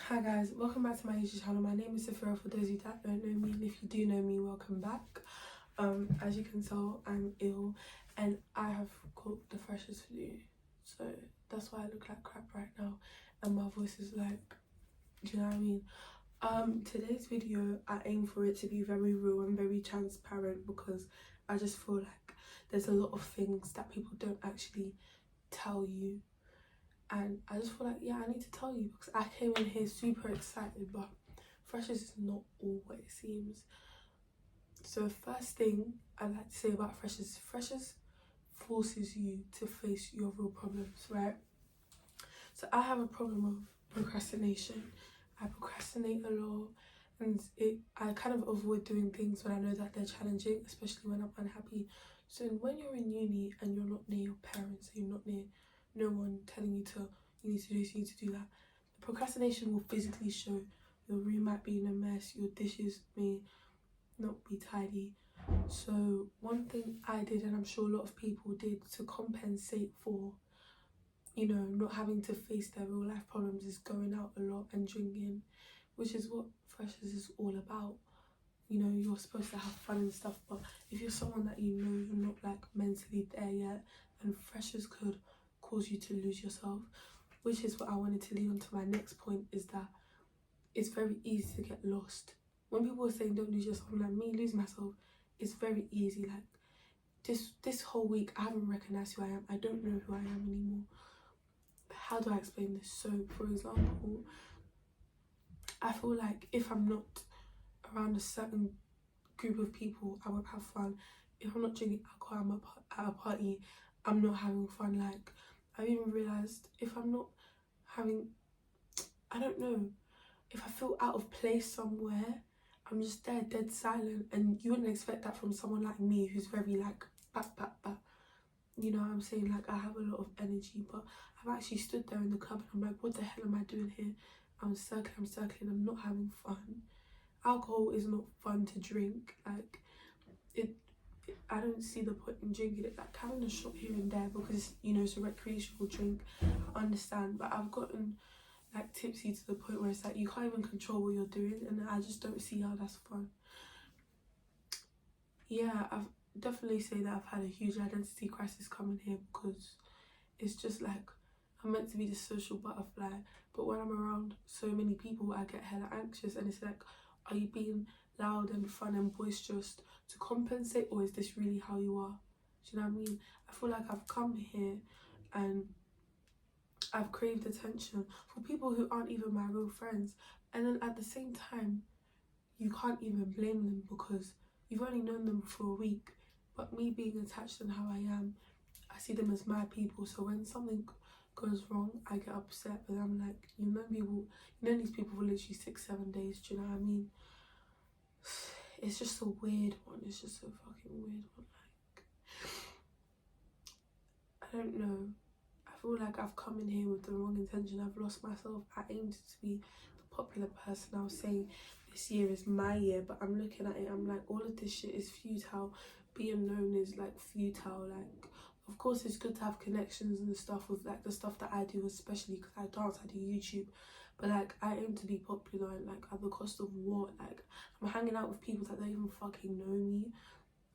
Hi guys, welcome back to my YouTube channel. My name is Sophia for those of you that don't know me, and if you do know me, welcome back. As you can tell, I'm ill and I have caught the freshest flu, so that's why I look like crap right now and my voice is like, do you know what I mean? Today's video, I aim for it to be very real and very transparent because I just feel like there's a lot of things that people don't actually tell you. And I just feel like, yeah, I need to tell you because I came in here super excited, but freshers is not all what it seems. So first thing I'd like to say about freshers forces you to face your real problems, right? So I have a problem of procrastination. I procrastinate a lot and I kind of avoid doing things when I know that they're challenging, especially when I'm unhappy. So when you're in uni and you're not near your parents, you're not near no one telling you you need to do this, you need to do that, the procrastination will physically show. Your room might be in a mess, your dishes may not be tidy. So one thing I did, and I'm sure a lot of people did, to compensate for not having to face their real life problems, is going out a lot and drinking, which is what freshers is all about. You're supposed to have fun and stuff, but if you're someone that you're not like mentally there yet, then freshers could cause you to lose yourself, which is what I wanted to lead on to my next point, is that it's very easy to get lost. When people are saying don't lose yourself, I'm like, me lose myself, it's very easy. Like this whole week I haven't recognized who I am. I don't know who I am anymore. How do I explain this? So for example, I feel like if I'm not around a certain group of people, I won't have fun. If I'm not drinking alcohol, I'm at a party, I'm not having fun. Like, I've even realised if I'm not having, I don't know, if I feel out of place somewhere, I'm just there dead silent, and you wouldn't expect that from someone like me who's very like back. You know what I'm saying? Like, I have a lot of energy, but I've actually stood there in the club and I'm like, what the hell am I doing here? I'm circling, I'm not having fun. Alcohol is not fun to drink. Like, I don't see the point in drinking it. Like, having a shot here and there because it's a recreational drink, I understand, but I've gotten like tipsy to the point where it's like you can't even control what you're doing, and I just don't see how that's fun. Yeah, I've definitely say that I've had a huge identity crisis coming here because it's just like I'm meant to be the social butterfly, but when I'm around so many people I get hella anxious, and it's like, are you being loud and fun and boisterous to compensate, or is this really how you are? Do you know what I mean? I feel like I've come here and I've craved attention for people who aren't even my real friends, and then at the same time you can't even blame them because you've only known them for a week. But me being attached and how I am, I see them as my people. So when something goes wrong, I get upset, but I'm like, these people for literally 6-7 days. Do you know what I mean? It's just a weird one. It's just a fucking weird one. Like, I don't know. I feel like I've come in here with the wrong intention. I've lost myself. I aimed to be the popular person. I was saying this year is my year, but I'm looking at it, I'm like, all of this shit is futile. Being known is like futile. Like, of course it's good to have connections and stuff with like the stuff that I do, especially because I dance, I do YouTube, but like I aim to be popular, and like at the cost of what? Like, I'm hanging out with people that don't even fucking know me.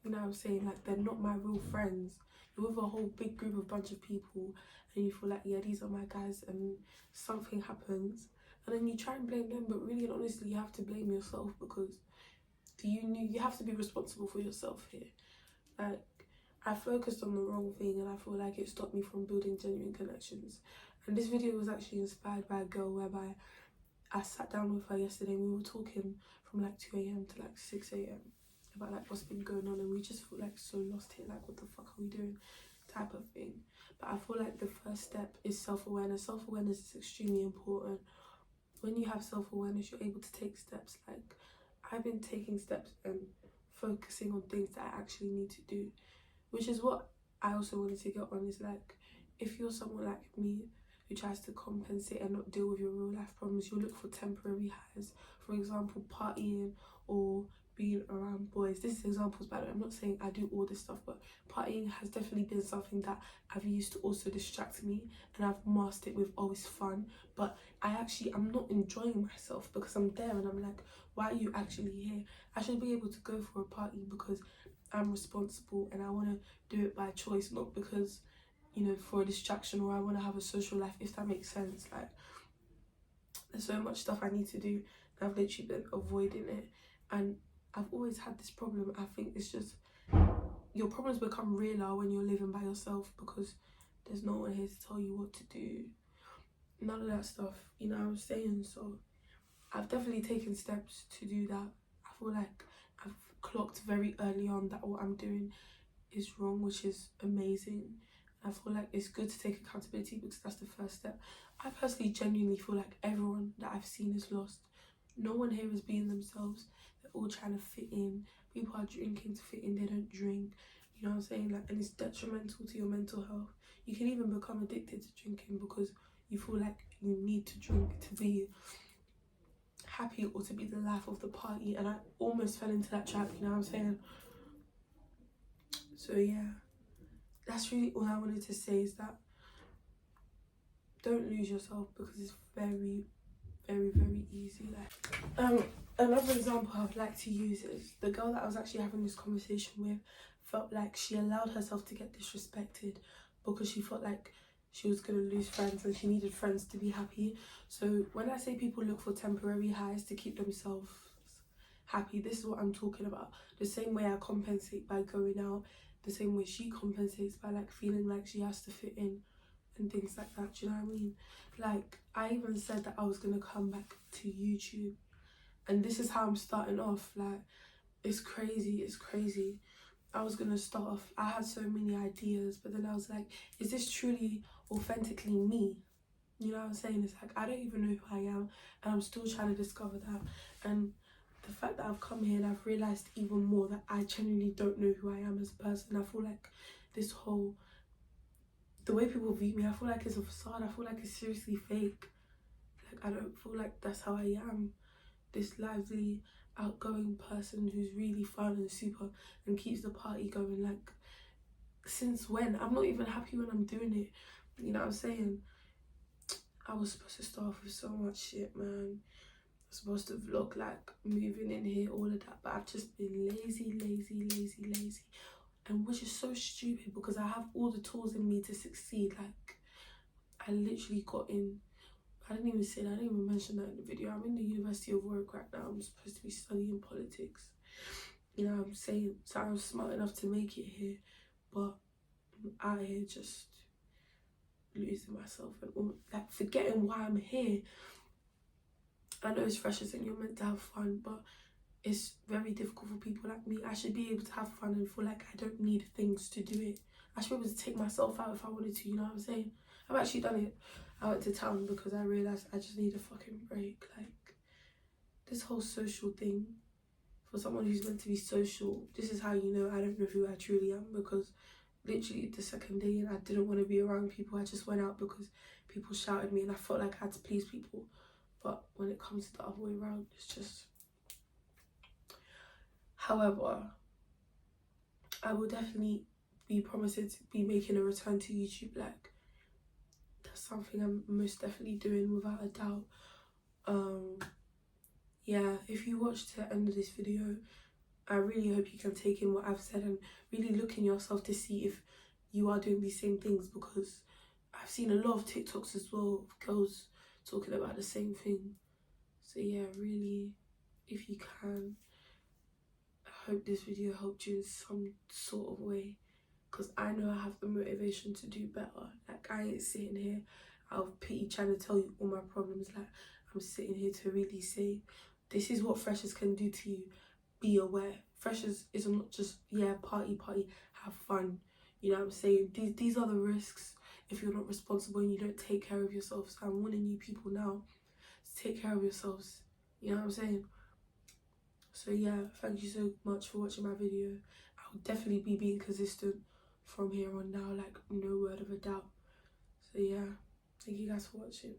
You know what I'm saying? Like, they're not my real friends. You're with a whole big group of bunch of people and you feel like, yeah, these are my guys, and something happens and then you try and blame them, but really and honestly you have to blame yourself because you have to be responsible for yourself here. Like, I focused on the wrong thing and I feel like it stopped me from building genuine connections. And this video was actually inspired by a girl whereby I sat down with her yesterday and we were talking from like 2 a.m. to like 6 a.m. about like what's been going on, and we just feel like so lost here, like what the fuck are we doing type of thing. But I feel like the first step is self-awareness. Self-awareness is extremely important. When you have self-awareness, you're able to take steps. Like, I've been taking steps and focusing on things that I actually need to do, which is what I also wanted to get on, is like, if you're someone like me who tries to compensate and not deal with your real life problems, you'll look for temporary highs. For example, partying or being around boys. This is examples, by the way. I'm not saying I do all this stuff, but partying has definitely been something that I've used to also distract me, and I've masked it with, oh, it's fun. But I'm not enjoying myself because I'm there and I'm like, why are you actually here? I should be able to go for a party because I'm responsible and I want to do it by choice, not because, you know, for a distraction, or I want to have a social life, if that makes sense. Like, there's so much stuff I need to do and I've literally been avoiding it. And I've always had this problem. I think it's just, your problems become realer when you're living by yourself because there's no one here to tell you what to do. None of that stuff, you know what I'm saying? So I've definitely taken steps to do that. I feel like I've clocked very early on that what I'm doing is wrong, which is amazing. I feel like it's good to take accountability because that's the first step. I personally genuinely feel like everyone that I've seen is lost. No one here is being themselves. They're all trying to fit in. People are drinking to fit in, they don't drink. You know what I'm saying? Like, and it's detrimental to your mental health. You can even become addicted to drinking because you feel like you need to drink to be happy or to be the life of the party. And I almost fell into that trap, you know what I'm saying? So yeah, that's really all I wanted to say, is that don't lose yourself because it's very, very, very easy. Like, another example I would like to use is the girl that I was actually having this conversation with felt like she allowed herself to get disrespected because she felt like she was going to lose friends and she needed friends to be happy. So when I say people look for temporary highs to keep themselves happy, this is what I'm talking about. The same way I compensate by going out, the same way she compensates by like feeling like she has to fit in and things like that. Do you know what I mean? Like, I even said that I was going to come back to YouTube, and this is how I'm starting off. Like, it's crazy, it's crazy. I was gonna start off, I had so many ideas, but then I was like, is this truly authentically me? You know what I'm saying? It's like, I don't even know who I am, and I'm still trying to discover that. And the fact that I've come here and I've realised even more that I genuinely don't know who I am as a person. I feel like this whole, the way people view me, I feel like it's a facade. I feel like it's seriously fake. Like, I don't feel like that's how I am. This lively, outgoing person who's really fun and super and keeps the party going. Like, since when? I'm not even happy when I'm doing it. You know what I'm saying? I was supposed to start off with so much shit, man. I was supposed to vlog like moving in here, all of that, but I've just been lazy, and which is so stupid because I have all the tools in me to succeed. Like, I literally got in, I didn't even say that, I didn't even mention that in the video. I'm in the University of Warwick right now. I'm supposed to be studying politics. You know what I'm saying? So I'm smart enough to make it here, but I'm out here just losing myself and all, like, forgetting why I'm here. I know it's freshers and you're meant to have fun, but it's very difficult for people like me. I should be able to have fun and feel like I don't need things to do it. I should be able to take myself out if I wanted to, you know what I'm saying? I've actually done it. I went to town because I realised I just need a fucking break. Like, this whole social thing, for someone who's meant to be social, this is how you know I don't know who I truly am, because literally the second day and I didn't want to be around people. I just went out because people shouted at me and I felt like I had to please people. But when it comes to the other way around, it's just... However, I will definitely be promising to be making a return to YouTube. Like, that's something I'm most definitely doing without a doubt. Yeah, if you watch to the end of this video, I really hope you can take in what I've said and really look in yourself to see if you are doing these same things, because I've seen a lot of TikToks as well of girls talking about the same thing. So yeah, really, if you can, I hope this video helped you in some sort of way, because I know I have the motivation to do better. Like, I ain't sitting here out of pity trying to tell you all my problems. Like, I'm sitting here to really say, this is what freshers can do to you. Be aware. Freshers is not just, yeah, party, have fun. You know what I'm saying? These are the risks if you're not responsible and you don't take care of yourself. So I'm warning you people now to take care of yourselves. You know what I'm saying? So yeah, thank you so much for watching my video. I'll definitely be being consistent from here on now, like, no word of a doubt. So yeah, thank you guys for watching.